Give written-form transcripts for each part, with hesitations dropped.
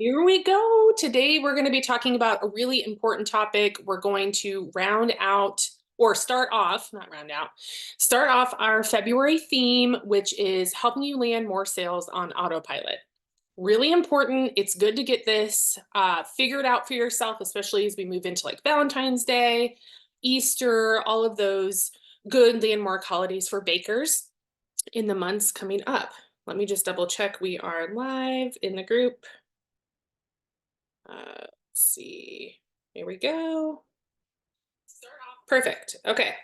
Here we go. Today, we're going to be talking about a really important topic. We're going to round out or start off, not round out, start off our February theme, which is helping you land more sales on autopilot. Really important. It's good to get this figured out for yourself, especially as we move into like Valentine's Day, Easter, all of those good landmark holidays for bakers in the months coming up. Let me just double check. We are live in the group. Let's see. Here we go. Start off. Perfect. Okay.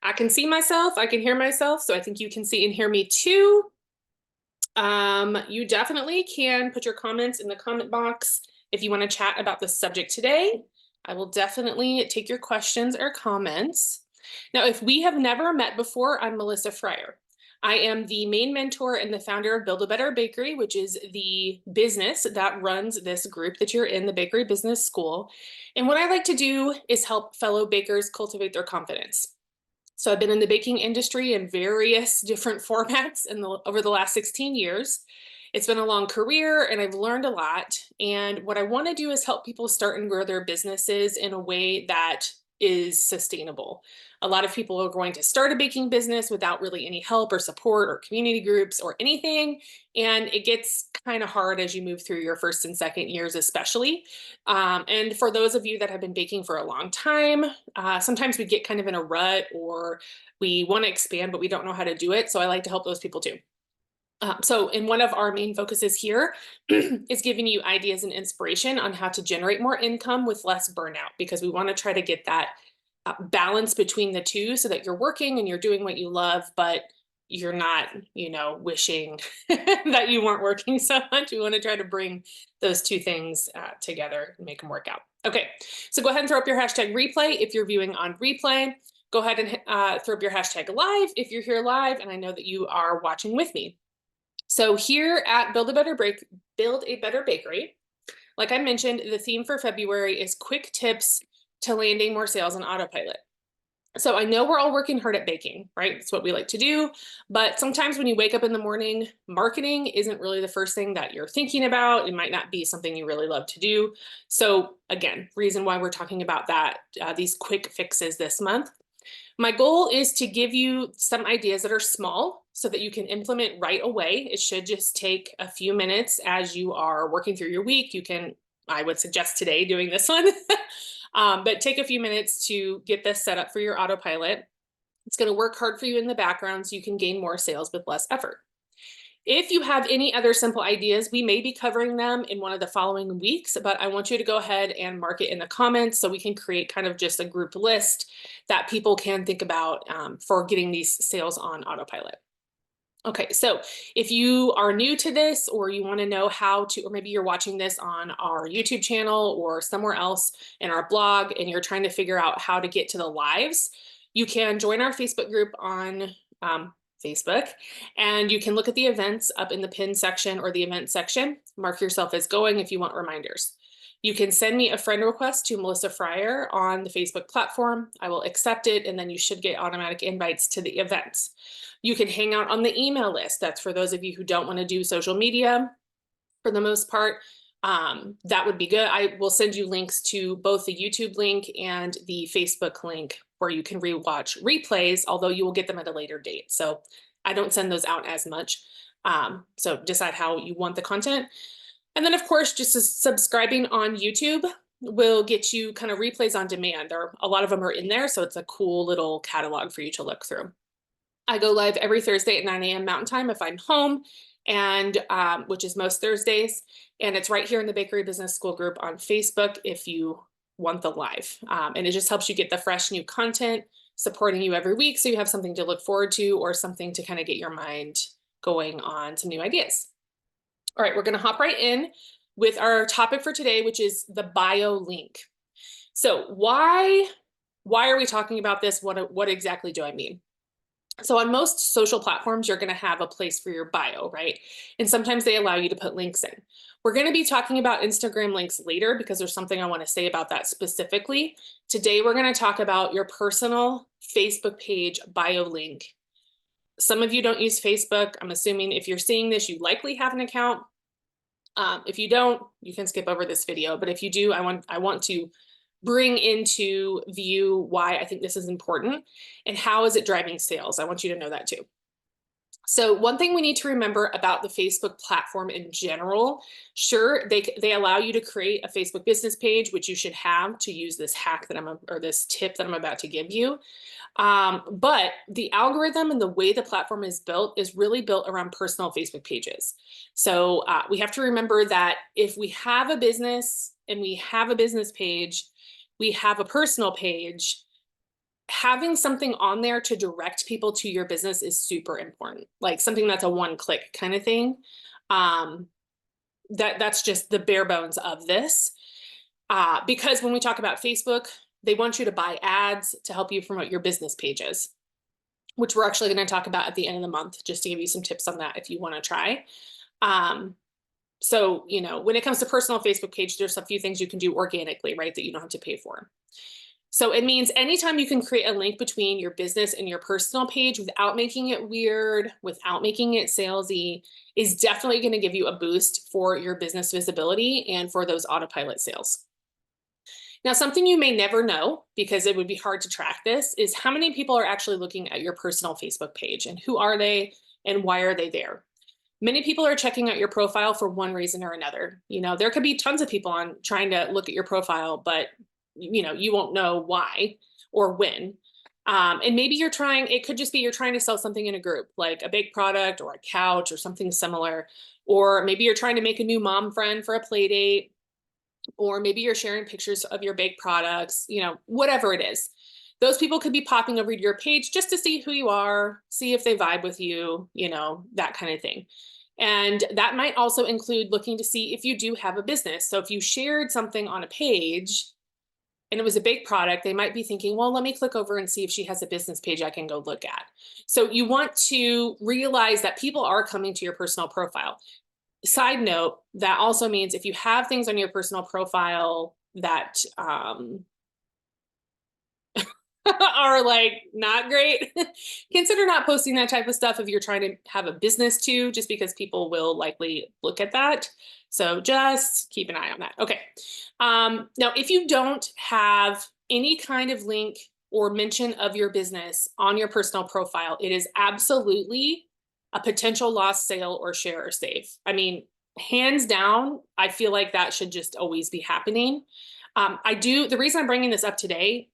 I can see myself. I can hear myself. So I think you can see and hear me too. You definitely can put your comments in the comment box if you want to chat about the subject today. I will definitely take your questions or comments. Now, if we have never met before, I'm Melissa Fryer. I am the main mentor and the founder of Build a Better Bakery, which is the business that runs this group that you're in, the Bakery Business School. And what I like to do is help fellow bakers cultivate their confidence. So I've been in the baking industry in various different formats over the last 16 years. It's been a long career and I've learned a lot. And what I want to do is help people start and grow their businesses in a way that is sustainable. A lot of people are going to start a baking business without really any help or support or community groups or anything. And it gets kind of hard as you move through your first and second years, especially. And for those of you that have been baking for a long time, sometimes we get kind of in a rut or we want to expand, but we don't know how to do it. So I like to help those people too. So in one of our main focuses here is giving you ideas and inspiration on how to generate more income with less burnout, because we want to try to get that balance between the two so that you're working and you're doing what you love, but you're not, wishing that you weren't working so much. We want to try to bring those two things together and make them work out. Okay, so go ahead and throw up your hashtag replay if you're viewing on replay. Go ahead and throw up your hashtag live if you're here live, and I know that you are watching with me. So here at Build a Better Bakery, like I mentioned, the theme for February is quick tips to landing more sales on autopilot. So I know we're all working hard at baking, right? It's what we like to do. But sometimes when you wake up in the morning, marketing isn't really the first thing that you're thinking about. It might not be something you really love to do. So again, reason why we're talking about that, these quick fixes this month. My goal is to give you some ideas that are small so that you can implement right away. It should just take a few minutes as you are working through your week. I would suggest today doing this one, but take a few minutes to get this set up for your autopilot. It's going to work hard for you in the background so you can gain more sales with less effort. If you have any other simple ideas, we may be covering them in one of the following weeks, but I want you to go ahead and mark it in the comments so we can create kind of just a group list that people can think about for getting these sales on autopilot. Okay, so if you are new to this or you want to know how to, or maybe you're watching this on our YouTube channel or somewhere else in our blog and you're trying to figure out how to get to the lives, you can join our Facebook group on Facebook, and you can look at the events up in the pin section or the event section. Mark yourself as going if you want reminders. You can send me a friend request to Melissa Fryer on the Facebook platform. I will accept it, and then you should get automatic invites to the events. You can hang out on the email list. That's for those of you who don't want to do social media for the most part. That would be good. I will send you links to both the YouTube link and the Facebook link where you can rewatch replays, although you will get them at a later date. So I don't send those out as much. So decide how you want the content. And then of course, just subscribing on YouTube will get you kind of replays on demand. A lot of them are in there, so it's a cool little catalog for you to look through. I go live every Thursday at 9 a.m. Mountain Time if I'm home, and which is most Thursdays. And it's right here in the Bakery Business School group on Facebook if you want the live. And it just helps you get the fresh new content supporting you every week, so you have something to look forward to or something to kind of get your mind going on some new ideas. All right, we're going to hop right in with our topic for today, which is the bio link. So why are we talking about this? What exactly do I mean? So on most social platforms, you're going to have a place for your bio, right? And sometimes they allow you to put links in. We're going to be talking about Instagram links later because there's something I want to say about that specifically. Today, we're going to talk about your personal Facebook page bio link. Some of you don't use Facebook. I'm assuming if you're seeing this, you likely have an account. If you don't, you can skip over this video, but if you do, I want to bring into view why I think this is important and how is it driving sales. I want you to know that too. So one thing we need to remember about the Facebook platform in general, sure, they allow you to create a Facebook business page, which you should have to use this hack that or this tip that I'm about to give you. But the algorithm and the way the platform is built is really built around personal Facebook pages. So we have to remember that if we have a business and we have a business page, we have a personal page, having something on there to direct people to your business is super important. Like something that's a one-click kind of thing. That's just the bare bones of this. Because when we talk about Facebook, they want you to buy ads to help you promote your business pages, which we're actually going to talk about at the end of the month, just to give you some tips on that if you want to try. So, you know, when it comes to personal Facebook page, there's a few things you can do organically, right, that you don't have to pay for. So it means anytime you can create a link between your business and your personal page without making it weird, without making it salesy, is definitely going to give you a boost for your business visibility and for those autopilot sales. Now, something you may never know, because it would be hard to track this, is how many people are actually looking at your personal Facebook page and who are they and why are they there? Many people are checking out your profile for one reason or another. You know, there could be tons of people on trying to look at your profile, but you know, you won't know why or when. And maybe it could just be you're trying to sell something in a group, like a baked product or a couch or something similar. Or maybe you're trying to make a new mom friend for a play date. Or maybe you're sharing pictures of your baked products, you know, whatever it is. Those people could be popping over to your page just to see who you are, see if they vibe with you, you know, that kind of thing. And that might also include looking to see if you do have a business. So if you shared something on a page and it was a baked product, they might be thinking, well, let me click over and see if she has a business page I can go look at. So you want to realize that people are coming to your personal profile. Side note, that also means if you have things on your personal profile that are like not great, consider not posting that type of stuff if you're trying to have a business too, just because people will likely look at that. So just keep an eye on that. Okay. Now, if you don't have any kind of link or mention of your business on your personal profile, it is absolutely a potential lost sale or share or save. I mean, hands down, I feel like that should just always be happening. The reason I'm bringing this up today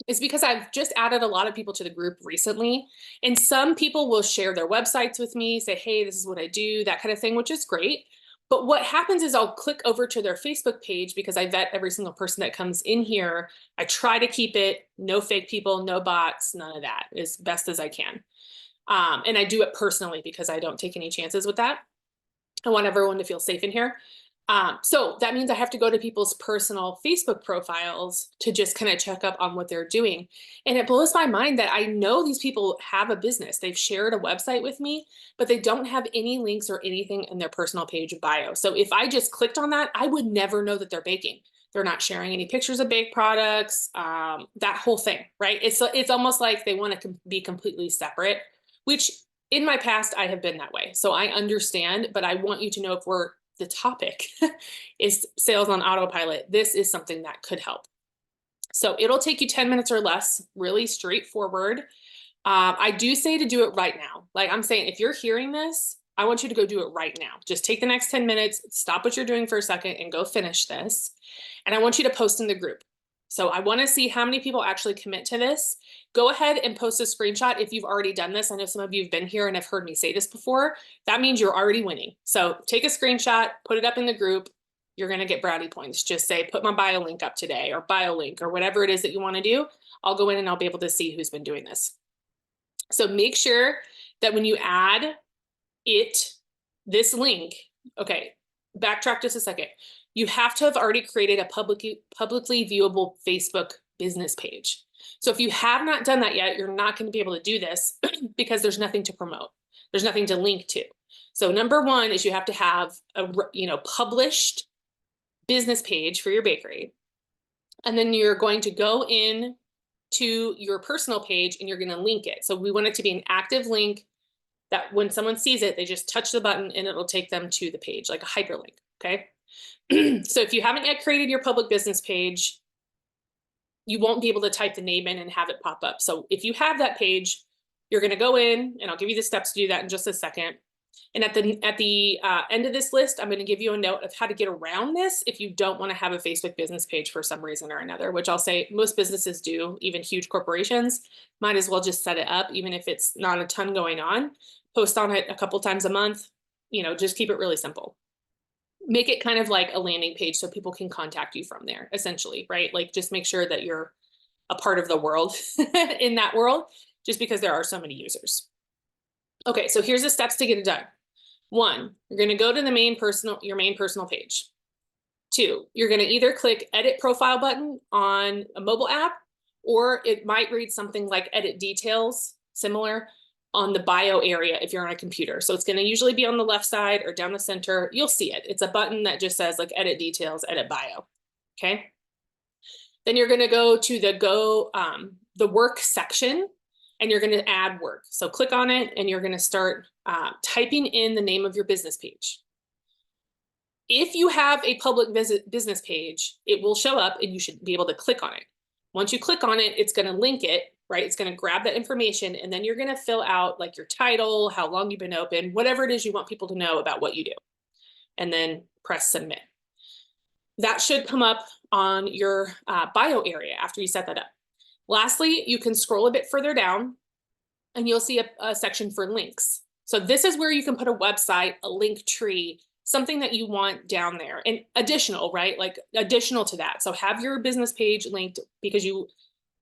is because I've just added a lot of people to the group recently, and some people will share their websites with me, say, hey, this is what I do, that kind of thing, which is great. But what happens is I'll click over to their Facebook page because I vet every single person that comes in here. I try to keep it no fake people, no bots, none of that, as best as I can. And I do it personally because I don't take any chances with that. I want everyone to feel safe in here. So that means I have to go to people's personal Facebook profiles to just kind of check up on what they're doing. And it blows my mind that I know these people have a business. They've shared a website with me, but they don't have any links or anything in their personal page bio. So if I just clicked on that, I would never know that they're baking. They're not sharing any pictures of baked products, that whole thing, right? It's almost like they want to be completely separate, which in my past, I have been that way. So I understand, but I want you to know if the topic is sales on autopilot, this is something that could help. So it'll take you 10 minutes or less, really straightforward. I do say to do it right now. Like I'm saying, if you're hearing this, I want you to go do it right now. Just take the next 10 minutes, stop what you're doing for a second and go finish this. And I want you to post in the group. So I want to see how many people actually commit to this. Go ahead and post a screenshot if you've already done this. I know some of you have been here and have heard me say this before. That means you're already winning. So take a screenshot, put it up in the group. You're going to get brownie points. Just say, put my bio link up today or bio link or whatever it is that you want to do. I'll go in and I'll be able to see who's been doing this. So make sure that when you add this link, okay, backtrack just a second. You have to have already created a publicly viewable Facebook business page. So if you have not done that yet, you're not going to be able to do this because there's nothing to promote. There's nothing to link to. So number one is you have to have a published business page for your bakery. And then you're going to go in to your personal page and you're going to link it. So we want it to be an active link that when someone sees it, they just touch the button and it'll take them to the page, like a hyperlink, okay? So if you haven't yet created your public business page, you won't be able to type the name in and have it pop up. So if you have that page, you're going to go in, and I'll give you the steps to do that in just a second. And at the end of this list, I'm going to give you a note of how to get around this if you don't want to have a Facebook business page for some reason or another, which I'll say most businesses do, even huge corporations. Might as well just set it up, even if it's not a ton going on. Post on it a couple times a month, just keep it really simple. Make it kind of like a landing page so people can contact you from there, essentially, right? Like just make sure that you're a part of the world in that world, just because there are so many users. Okay, so here's the steps to get it done. 1, you're going to go to your main personal page. 2, you're going to either click edit profile button on a mobile app, or it might read something like edit details, similar, on the bio area if you're on a computer. So it's going to usually be on the left side or down the center. You'll see it. It's a button that just says like edit details, edit bio. Okay. Then you're going to go to the work section, and you're going to add work. So click on it, and you're going to start typing in the name of your business page. If you have a public business page, it will show up and you should be able to click on it. Once you click on it, it's going to link it, right? It's going to grab that information, and then you're going to fill out like your title, how long you've been open, whatever it is you want people to know about what you do, and then press submit. That should come up on your bio area after you set that up. Lastly, you can scroll a bit further down and you'll see a section for links. So this is where you can put a website, a link tree, something that you want down there, and additional, right? Like additional to that. So have your business page linked, because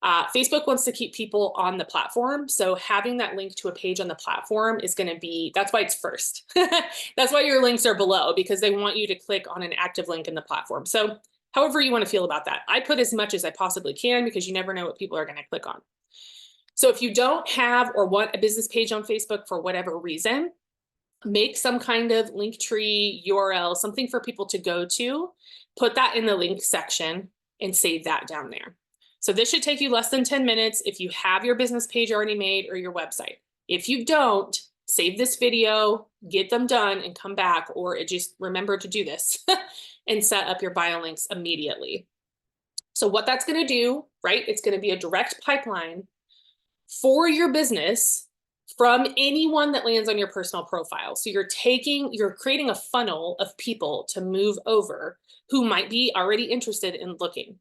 Facebook wants to keep people on the platform. So having that link to a page on the platform is going to be, that's why it's first. That's why your links are below, because they want you to click on an active link in the platform. So however you want to feel about that. I put as much as I possibly can, because you never know what people are going to click on. So if you don't have or want a business page on Facebook for whatever reason, make some kind of link tree, URL, something for people to go to, put that in the link section and save that down there. So this should take you less than 10 minutes if you have your business page already made or your website. If you don't, save this video, get them done, and come back, or just remember to do this and set up your bio links immediately. So what that's going to do, right? It's going to be a direct pipeline for your business from anyone that lands on your personal profile. So you're creating a funnel of people to move over who might be already interested in looking.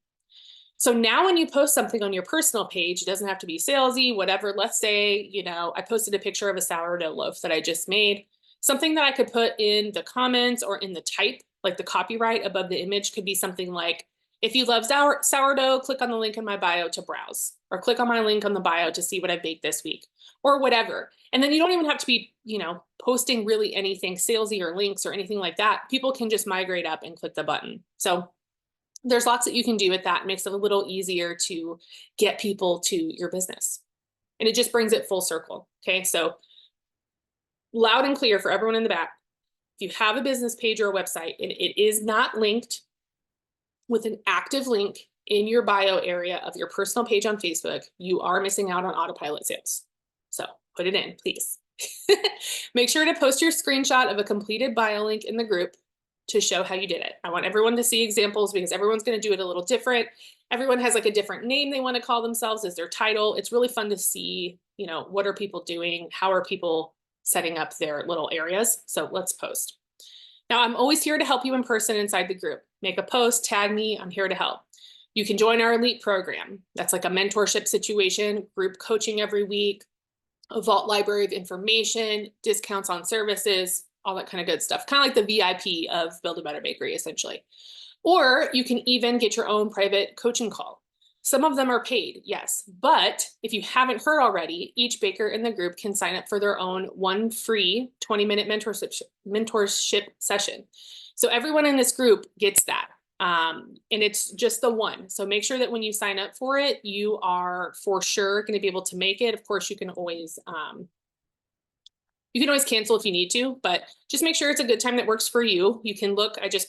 So now when you post something on your personal page, it doesn't have to be salesy, whatever. Let's say, I posted a picture of a sourdough loaf that I just made. Something that I could put in the comments or in the type, like the copyright above the image, could be something like, if you love sourdough, click on the link in my bio to browse, or click on my link on the bio to see what I baked this week, or whatever. And then you don't even have to be, posting really anything salesy or links or anything like that. People can just migrate up and click the button. So there's lots that you can do with that. It makes it a little easier to get people to your business. And it just brings it full circle. Okay, so loud and clear for everyone in the back. If you have a business page or a website and it is not linked with an active link in your bio area of your personal page on Facebook, you are missing out on Autopilot sales. So put it in, please. Make sure to post your screenshot of a completed bio link in the group to show how you did it. I want everyone to see examples, because everyone's going to do it a little different. Everyone has like a different name they want to call themselves as their title. It's really fun to see, what are people doing? How are people setting up their little areas? So let's post. Now, I'm always here to help you in person inside the group. Make a post, tag me, I'm here to help. You can join our elite program. That's like a mentorship situation, group coaching every week, a vault library of information, discounts on services, all that kind of good stuff. Kind of like the VIP of Build a Better Bakery, essentially. Or you can even get your own private coaching call. Some of them are paid, yes. But if you haven't heard already, each baker in the group can sign up for their own one free 20-minute mentorship session. So everyone in this group gets that. And it's just the one. So make sure that when you sign up for it, you are for sure going to be able to make it. Of course, you can always cancel if you need to, but just make sure it's a good time that works for you. You can look, I just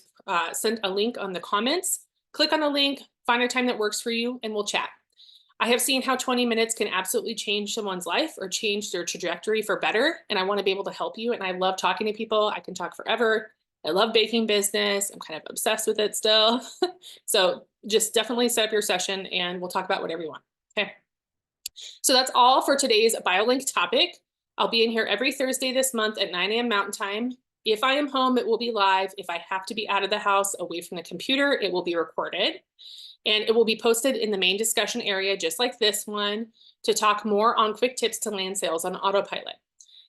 sent a link on the comments. Click on the link, find a time that works for you, and we'll chat. I have seen how 20 minutes can absolutely change someone's life or change their trajectory for better. And I want to be able to help you. And I love talking to people. I can talk forever. I love baking business. I'm kind of obsessed with it still. So just definitely set up your session and we'll talk about whatever you want. Okay. So that's all for today's BioLink topic. I'll be in here every Thursday this month at 9 a.m. Mountain Time. If I am home, it will be live. If I have to be out of the house, away from the computer, it will be recorded. And it will be posted in the main discussion area, just like this one, to talk more on quick tips to land sales on Autopilot.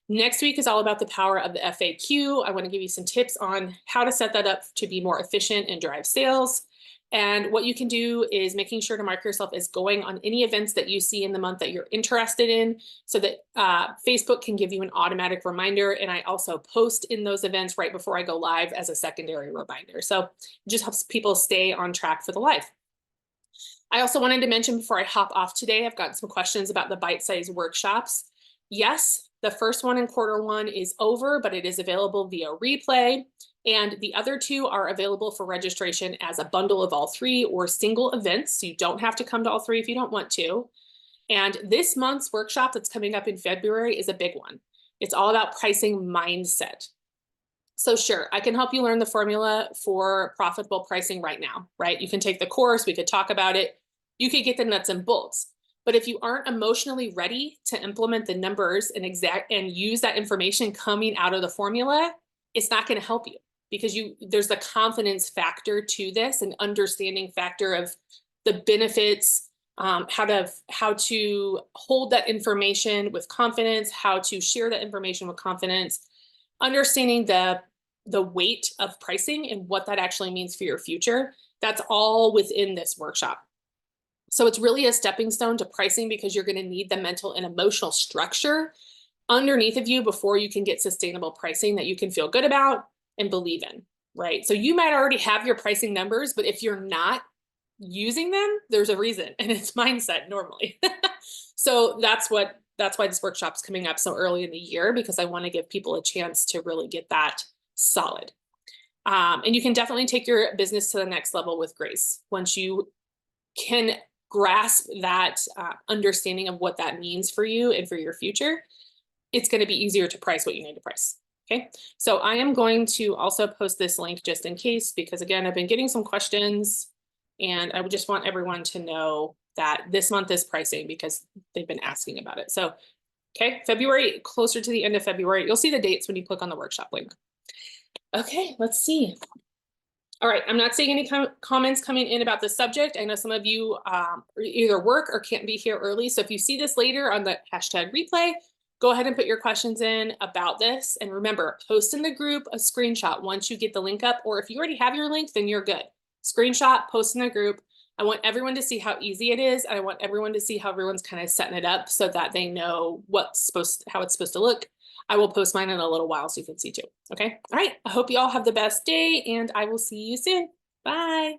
Next week is all about the power of the FAQ. I want to give you some tips on how to set that up to be more efficient and drive sales. And what you can do is making sure to mark yourself as going on any events that you see in the month that you're interested in, so that Facebook can give you an automatic reminder. And I also post in those events right before I go live as a secondary reminder. So it just helps people stay on track for the live. I also wanted to mention before I hop off today, I've got some questions about the bite-sized workshops. Yes, the first one in Q1 is over, but it is available via replay. And the other two are available for registration as a bundle of all three or single events. So you don't have to come to all three if you don't want to. And this month's workshop that's coming up in February is a big one. It's all about pricing mindset. So sure, I can help you learn the formula for profitable pricing right now, right? You can take the course, we could talk about it. You could get the nuts and bolts. But if you aren't emotionally ready to implement the numbers and use that information coming out of the formula, it's not going to help you, because there's the confidence factor to this, and understanding factor of the benefits, how to hold that information with confidence, how to share that information with confidence, understanding the weight of pricing and what that actually means for your future. That's all within this workshop. So it's really a stepping stone to pricing, because you're going to need the mental and emotional structure underneath of you before you can get sustainable pricing that you can feel good about and believe in, right? So you might already have your pricing numbers, but if you're not using them, there's a reason, and it's mindset normally. So that's why this workshop's coming up so early in the year, because I want to give people a chance to really get that solid. And you can definitely take your business to the next level with grace once you can grasp that understanding of what that means for you and for your future. It's going to be easier to price what you need to price. Okay, so I am going to also post this link just in case, because again, I've been getting some questions and I would just want everyone to know that this month is pricing because they've been asking about it. So, okay, February, closer to the end of February, you'll see the dates when you click on the workshop link. Okay, let's see. All right, I'm not seeing any comments coming in about the subject. I know some of you either work or can't be here early. So if you see this later on the hashtag replay, go ahead and put your questions in about this. And remember, post in the group a screenshot once you get the link up, or if you already have your link, then you're good. Screenshot, post in the group. I want everyone to see how easy it is. And I want everyone to see how everyone's kind of setting it up so that they know how it's supposed to look. I will post mine in a little while so you can see too. Okay. All right. I hope you all have the best day, and I will see you soon. Bye.